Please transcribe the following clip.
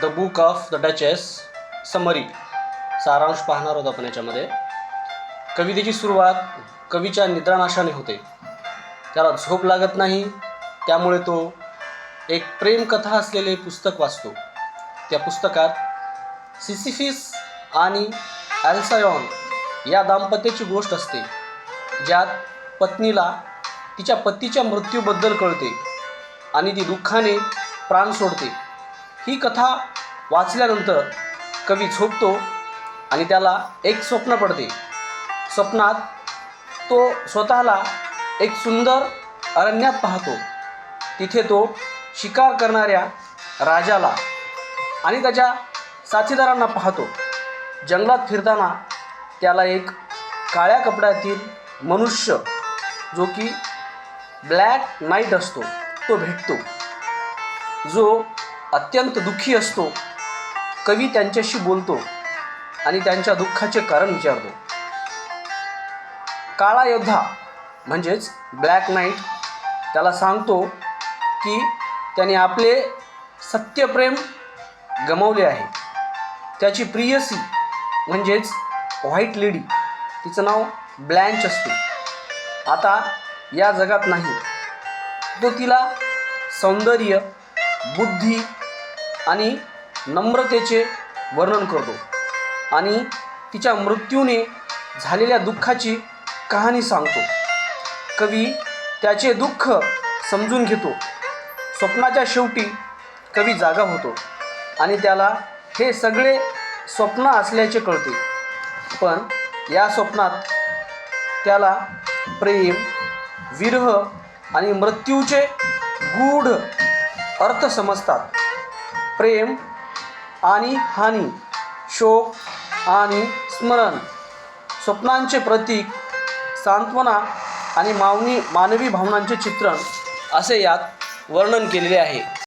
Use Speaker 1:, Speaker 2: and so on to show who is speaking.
Speaker 1: The book of the duchess summary सारांश पाहणार आहोत आपण याच्यामध्ये. कवितेची सुरुवात कवीच्या निद्रानाशाने होते. त्याला झोप लागत नाही, त्यामुळे तो एक प्रेमकथा असलेले पुस्तक वाचतो. त्या पुस्तकात सिसिफिस आणि अल्सायॉन या दाम्पत्याची गोष्ट असते, ज्यात पत्नीला तिच्या पतीच्या मृत्यूबद्दल कळते आणि ती दुःखाने प्राण सोडते. ही कथा वाचल्यानंतर कवी झोपतो आणि त्याला एक स्वप्न पडते. स्वप्नात तो स्वतःला एक सुंदर अरण्यात पाहतो. तिथे तो शिकार करणाऱ्या राजाला आणि त्याच्या साथीदारांना पाहतो. जंगलात फिरताना त्याला एक काळ्या कपड्यातील मनुष्य, जो की ब्लॅक नाईट असतो, तो भेटतो, जो अत्यंत दुःखी असतो. कवी त्यांच्याशी बोलतो आणि त्यांच्या दुःखाचे कारण विचारतो. काळा योद्धा म्हणजेच ब्लॅक नाईट त्याला सांगतो की त्याने आपले सत्यप्रेम गमावले आहे. त्याची प्रियसी म्हणजेच व्हाईट लेडी, तिचं नाव ब्लँच असते, आता या जगात नाही. तो तिला सौंदर्य, बुद्धी आणि नम्रतेचे वर्णन करतो आणि तिच्या मृत्यूने झालेल्या दुःखाची कहाणी सांगतो. कवी त्याचे दुःख समजून घेतो. स्वप्नाच्या शेवटी कवी जागा होतो आणि त्याला हे सगळे स्वप्न असल्याचे कळते. पण या स्वप्नात त्याला प्रेम, विरह आणि मृत्यूचे गूढ अर्थ समजतात. प्रेम आणि हानी, शोक आणि स्मरण, स्वप्नांचे प्रतीक, सांत्वना आणि मानवी भावनांचे चित्रण असे यात वर्णन केलेले आहे.